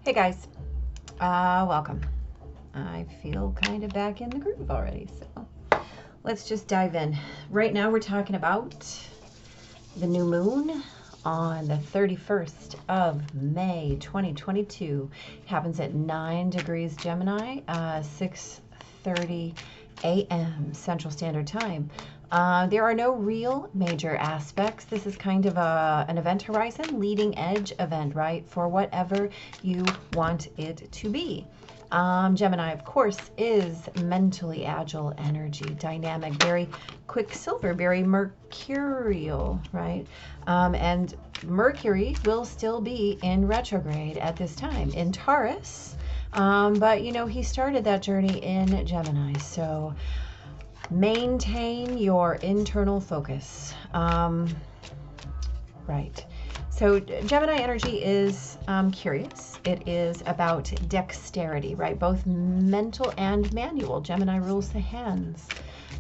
Hey guys, welcome. I feel kind of back in the groove already, so let's just dive in. Right now we're talking about the new moon on the 31st of May 2022. It happens at 9 degrees Gemini, 6:30 a.m. Central Standard Time. There are no real major aspects. This is kind of an event horizon, leading edge event, right? For whatever you want it to be. Gemini, of course, is mentally agile energy, dynamic, very quicksilver, very mercurial, right? And Mercury will still be in retrograde at this time in Taurus. But, you know, he started that journey in Gemini. So maintain your internal focus. Right. So Gemini energy is curious. It is about dexterity, right? Both mental and manual. Gemini rules the hands.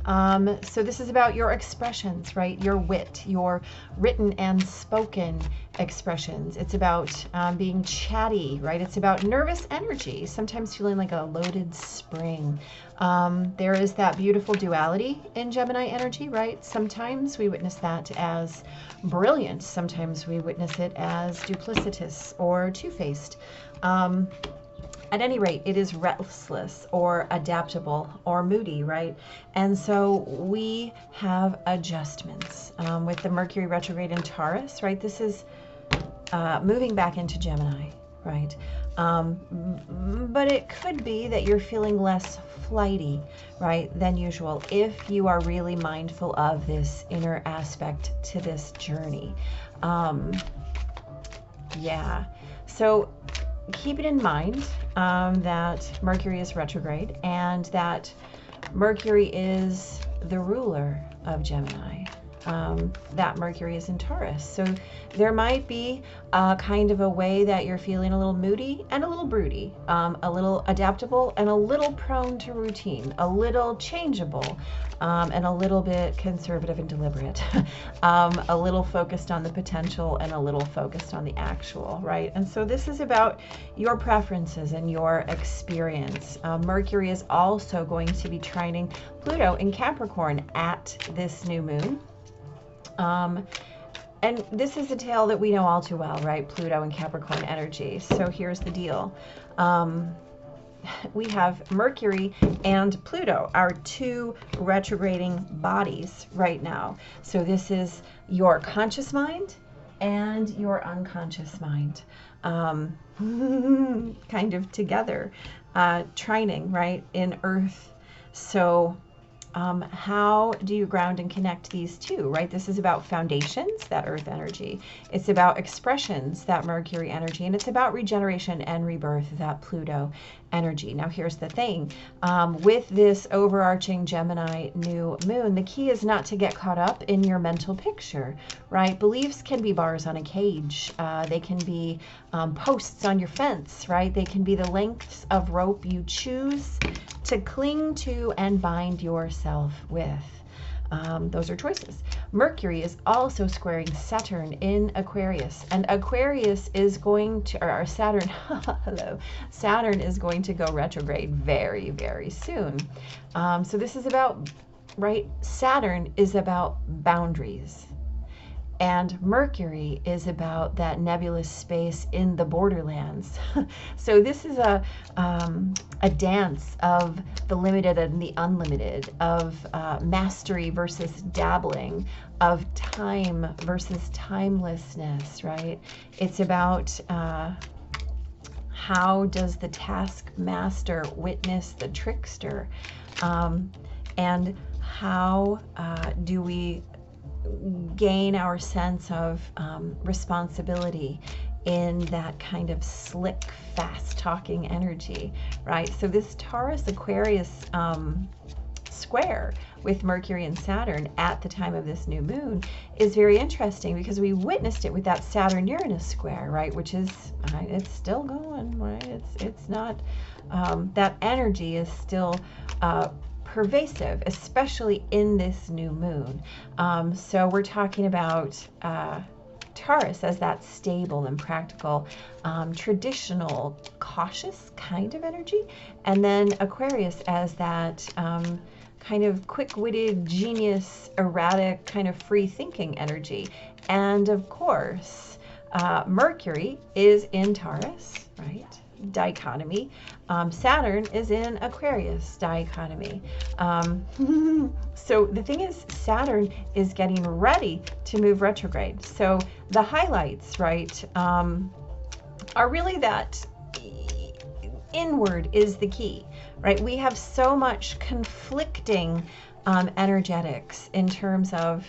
So this is about your expressions, right? Your wit, your written and spoken expressions. It's about being chatty, right? It's about nervous energy, sometimes feeling like a loaded spring. There is that beautiful duality in Gemini energy, right? Sometimes we witness that as brilliant. Sometimes we witness it as duplicitous or two-faced. At any rate, it is restless or adaptable or moody, right? And so we have adjustments with the Mercury retrograde in Taurus, right? This is moving back into Gemini, right? But it could be that you're feeling less flighty, right, than usual if you are really mindful of this inner aspect to this journey. Yeah, so keep it in mind that Mercury is retrograde and that Mercury is the ruler of Gemini. That Mercury is in Taurus. So there might be kind of a way that you're feeling a little moody and a little broody, a little adaptable and a little prone to routine, a little changeable, and a little bit conservative and deliberate, a little focused on the potential and a little focused on the actual, right? And so this is about your preferences and your experience. Mercury is also going to be trining Pluto in Capricorn at this new moon. And this is a tale that we know all too well, right? Pluto and Capricorn energy. So here's the deal. We have Mercury and Pluto, our two retrograding bodies right now. So this is your conscious mind and your unconscious mind kind of together, trining, right, in Earth. So how do you ground and connect these two, right? This is about foundations, that Earth energy. It's about expressions, that Mercury energy, and it's about regeneration and rebirth, that Pluto energy. Now, here's the thing. With this overarching Gemini new moon, the key is not to get caught up in your mental picture, right? Beliefs can be bars on a cage. They can be posts on your fence, right? They can be the lengths of rope you choose to cling to and bind yourself with. Those are choices. Mercury is also squaring Saturn in Aquarius, and Aquarius is going to, or Saturn, hello, Saturn is going to go retrograde very, very soon. So this is about, right, Saturn is about boundaries. And Mercury is about that nebulous space in the borderlands. So this is a dance of the limited and the unlimited, of mastery versus dabbling, of time versus timelessness, right? It's about how does the taskmaster witness the trickster? And how do we gain our sense of responsibility in that kind of slick, fast-talking energy, right? So this Taurus Aquarius square with Mercury and Saturn at the time of this new moon is very interesting because we witnessed it with that Saturn-Uranus square, right? Which is, it's still going, right? It's not, that energy is still pervasive, especially in this new moon. So we're talking about Taurus as that stable and practical, traditional, cautious kind of energy. And then Aquarius as that kind of quick-witted, genius, erratic, kind of free-thinking energy. And of course, Mercury is in Taurus, right? Dichotomy. Saturn is in Aquarius, dichotomy. So the thing is, Saturn is getting ready to move retrograde. So the highlights, right, are really that inward is the key, right? We have so much conflicting energetics in terms of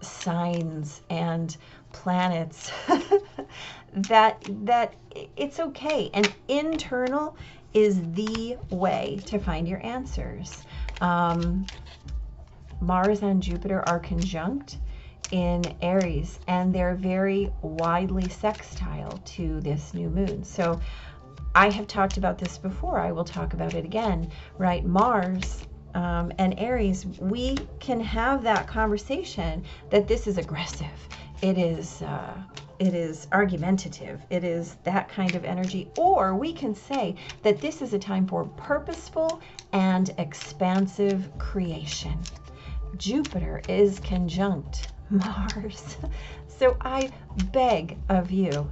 signs and planets that it's okay. And internal is the way to find your answers. Mars and Jupiter are conjunct in Aries, and they're very widely sextile to this new moon. So I have talked about this before. I will talk about it again, right? Mars and Aries, we can have that conversation that this is aggressive. It is argumentative. It is that kind of energy. Or we can say that this is a time for purposeful and expansive creation. Jupiter is conjunct Mars. So I beg of you,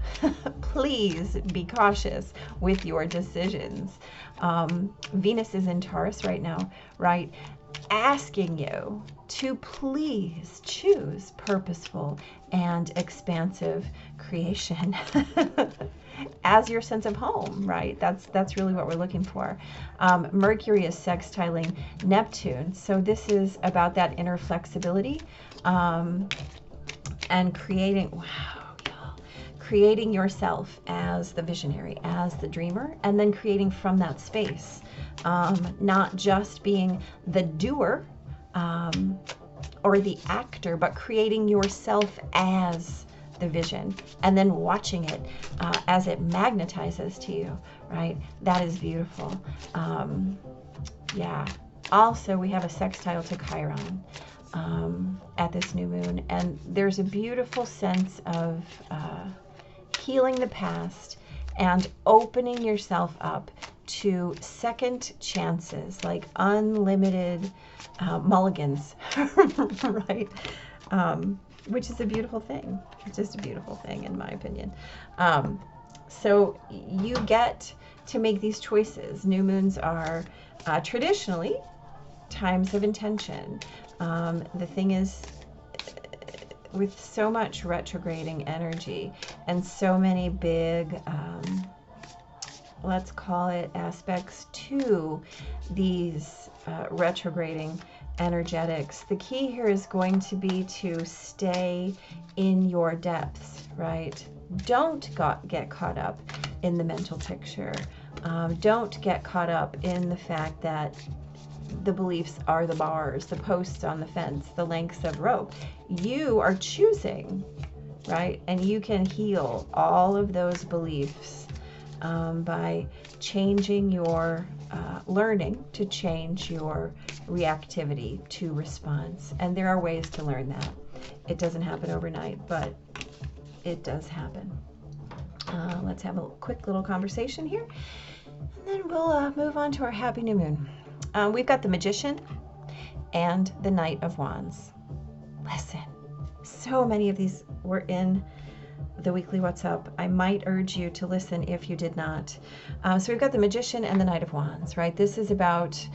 please be cautious with your decisions. Venus is in Taurus right now, right? Asking you to please choose purposeful and expansive creation as your sense of home, right? That's really what we're looking for. Mercury is sextiling Neptune, so this is about that inner flexibility and creating, wow, y'all, creating yourself as the visionary, as the dreamer, and then creating from that space, not just being the doer or the actor, but creating yourself as the vision and then watching it as it magnetizes to you, right? That is beautiful. Yeah. Also, we have a sextile to Chiron at this new moon, and there's a beautiful sense of healing the past and opening yourself up to second chances, like unlimited mulligans, right? Which is a beautiful thing. It's just a beautiful thing, in my opinion. So you get to make these choices. New moons are traditionally times of intention. The thing is, with so much retrograding energy and so many big, let's call it aspects to these retrograding energetics, the key here is going to be to stay in your depths, right? Don't get caught up in the mental picture. Don't get caught up in the fact that the beliefs are the bars, the posts on the fence, the lengths of rope. You are choosing, right? And you can heal all of those beliefs by changing your learning to change your reactivity to response. And there are ways to learn that. It doesn't happen overnight, but it does happen. Let's have a quick little conversation here, and then we'll move on to our happy new moon. We've got the Magician and the Knight of Wands. Listen, so many of these were in the weekly What's Up. I might urge you to listen if you did not. So we've got the Magician and the Knight of Wands, right? This is about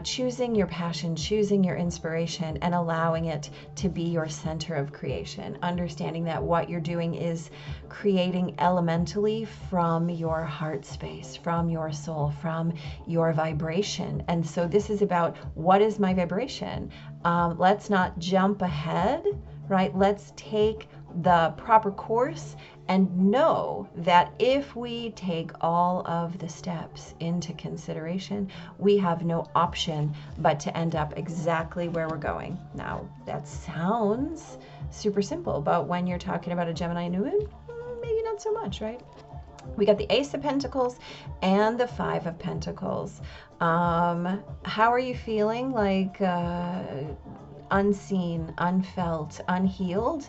choosing your passion, choosing your inspiration, and allowing it to be your center of creation. Understanding that what you're doing is creating elementally from your heart space, from your soul, from your vibration. And so this is about, what is my vibration? Let's not jump ahead, right? Let's take the proper course and know that if we take all of the steps into consideration, we have no option but to end up exactly where we're going. Now, that sounds super simple, but when you're talking about a Gemini new moon, maybe not so much, right? We got the Ace of Pentacles and the Five of Pentacles. How are you feeling? Like unseen, unfelt, unhealed?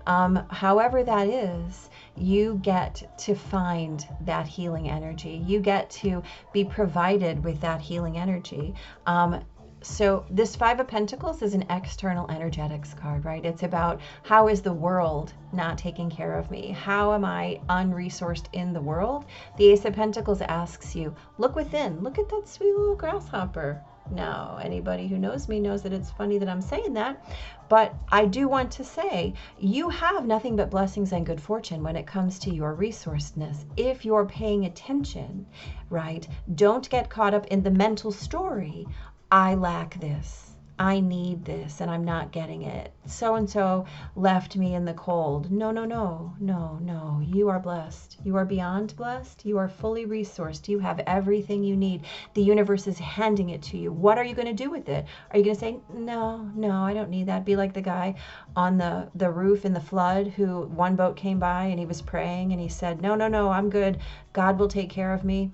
However that is, you get to find that healing energy. You get to be provided with that healing energy. So this Five of Pentacles is an external energetics card, right? It's about how is the world not taking care of me? How am I unresourced in the world? The Ace of Pentacles asks you, look within. Look at that sweet little grasshopper. Now, anybody who knows me knows that it's funny that I'm saying that, but I do want to say you have nothing but blessings and good fortune when it comes to your resourcedness. If you're paying attention, right? Don't get caught up in the mental story. I lack this, I need this, and I'm not getting it. So-and-so left me in the cold. No, no, no, no, no. You are blessed. You are beyond blessed. You are fully resourced. You have everything you need. The universe is handing it to you. What are you going to do with it? Are you going to say, no, no, I don't need that? Be like the guy on the roof in the flood who one boat came by and he was praying and he said, no, no, no, I'm good. God will take care of me.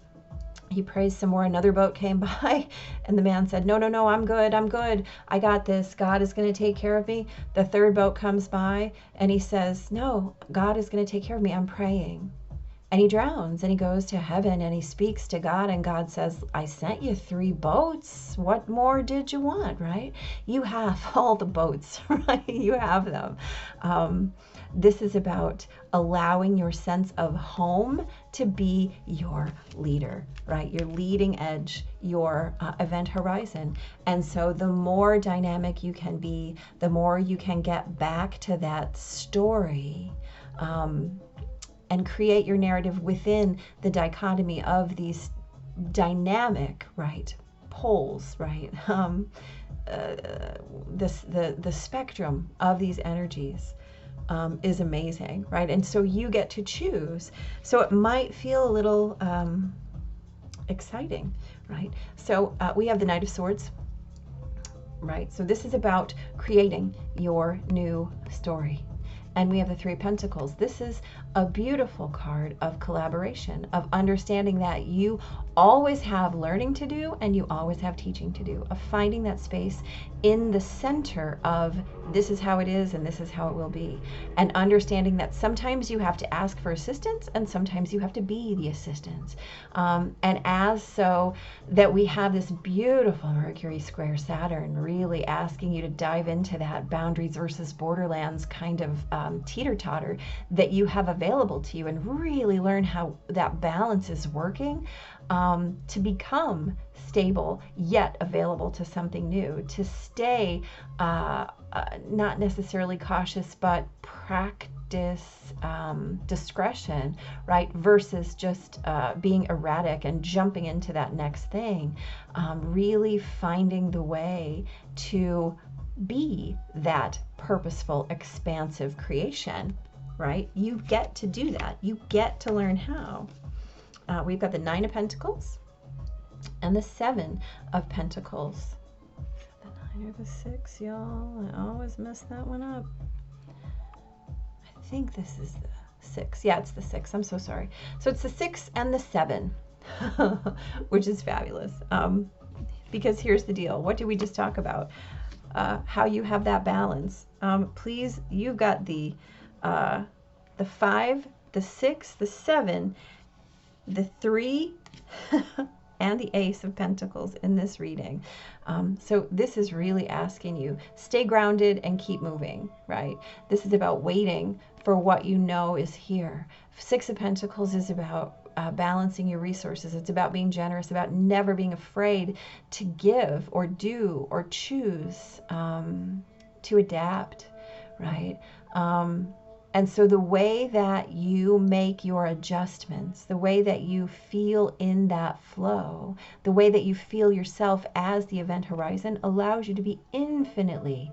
He prays some more. Another boat came by and the man said, no, no, no, I'm good. I'm good. I got this. God is going to take care of me. The third boat comes by and he says, no, God is going to take care of me. I'm praying. And he drowns and he goes to heaven and he speaks to God and God says, I sent you 3 boats. What more did you want, right? You have all the boats, right? You have them. This is about allowing your sense of home to be your leader, right? Your leading edge, your event horizon. And so the more dynamic you can be, the more you can get back to that story and create your narrative within the dichotomy of these dynamic, right, poles, right? The spectrum of these energies is amazing, right? And so you get to choose. So it might feel a little exciting, right? So we have the Knight of Swords, right? So this is about creating your new story. And we have the 3 of Pentacles. This is a beautiful card of collaboration, of understanding that you always have learning to do and you always have teaching to do, of finding that space in the center of this is how it is and this is how it will be. And understanding that sometimes you have to ask for assistance and sometimes you have to be the assistance. And as so that we have this beautiful Mercury square Saturn really asking you to dive into that boundaries versus borderlands kind of teeter-totter that you have available to you and really learn how that balance is working to become stable yet available to something new, to stay not necessarily cautious but practice discretion, right, versus just being erratic and jumping into that next thing, really finding the way to be that purposeful, expansive creation, right? You get to do that. You get to learn how. We've got the 9 of Pentacles and the 7 of Pentacles. The 9 or the 6, y'all? I always mess that one up. I think this is the 6. Yeah, it's the 6. I'm so sorry. So it's the 6 and the 7, which is fabulous. Because here's the deal. What did we just talk about? How you have that balance. Please, you've got the 5, the 6, the 7, the 3, and the Ace of Pentacles in this reading. So this is really asking you, stay grounded and keep moving, right? This is about waiting for what you know is here. 6 of Pentacles is about balancing your resources. It's about being generous, about never being afraid to give or do or choose to adapt, right? And so the way that you make your adjustments, the way that you feel in that flow, the way that you feel yourself as the event horizon allows you to be infinitely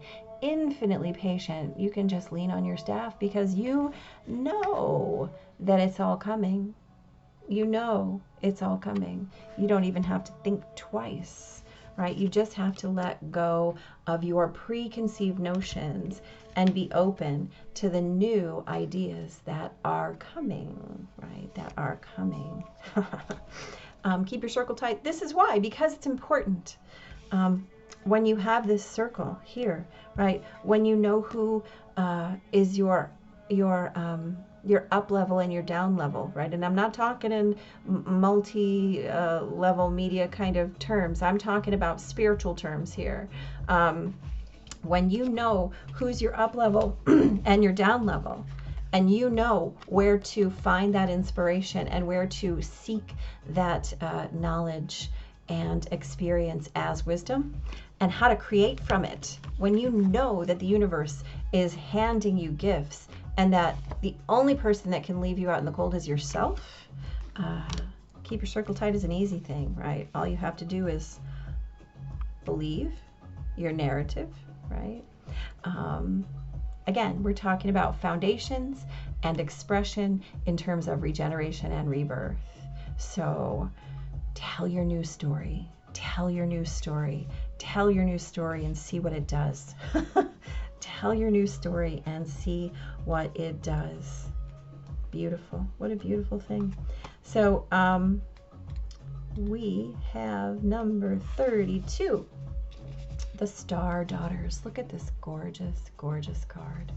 patient. You can just lean on your staff because you know that it's all coming. You know it's all coming. You don't even have to think twice, right? You just have to let go of your preconceived notions and be open to the new ideas that are coming, right? That are coming. Keep your circle tight. This is why, because it's important. When you have this circle here, right? When you know who is your your up level and your down level, right? And I'm not talking in multi-level media kind of terms. I'm talking about spiritual terms here. When you know who's your up level and your down level, and you know where to find that inspiration and where to seek that knowledge and experience as wisdom, and how to create from it, when you know that the universe is handing you gifts and that the only person that can leave you out in the cold is yourself, keep your circle tight is an easy thing, right? All you have to do is believe your narrative, right? Again, we're talking about foundations and expression in terms of regeneration and rebirth. So tell your new story, tell your new story, tell your new story and see what it does. Tell your new story and see what it does. Beautiful. What a beautiful thing. So we have number 32. The Star Daughters. Look at this gorgeous, gorgeous card.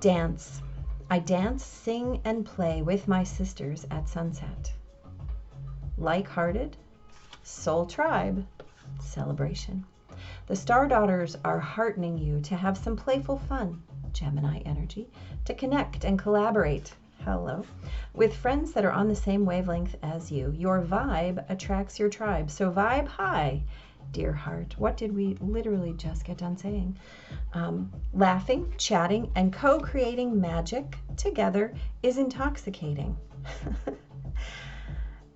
Dance. I dance, sing, and play with my sisters at sunset. Like-hearted, soul tribe, celebration. The Star Daughters are heartening you to have some playful fun, Gemini energy, to connect and collaborate, hello, with friends that are on the same wavelength as you. Your vibe attracts your tribe, so vibe high. Dear heart, what did we literally just get done saying? Laughing, chatting, and co-creating magic together is intoxicating.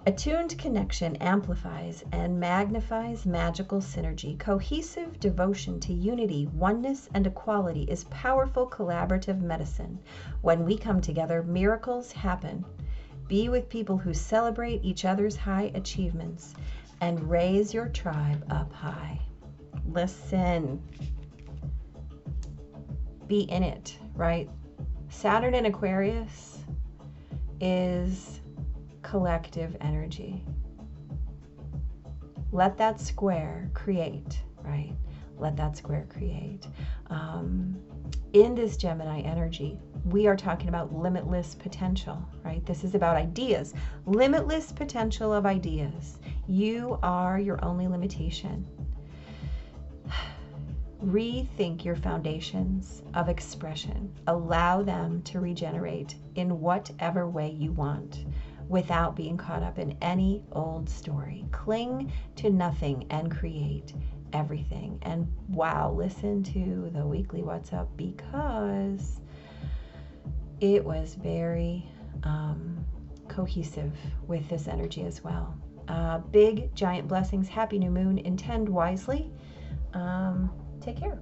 Attuned connection amplifies and magnifies magical synergy. Cohesive devotion to unity, oneness, and equality is powerful collaborative medicine. When we come together, miracles happen. Be with people who celebrate each other's high achievements and raise your tribe up high. Listen. Be in it, right? Saturn in Aquarius is collective energy. Let that square create, right? Let that square create. In this Gemini energy, we are talking about limitless potential, right? This is about ideas, limitless potential of ideas. You are your only limitation. Rethink your foundations of expression. Allow them to regenerate in whatever way you want without being caught up in any old story. Cling to nothing and create everything. And wow, listen to the weekly What's Up, because it was very cohesive with this energy as well. Big giant blessings. Happy new moon. Intend wisely. Take care.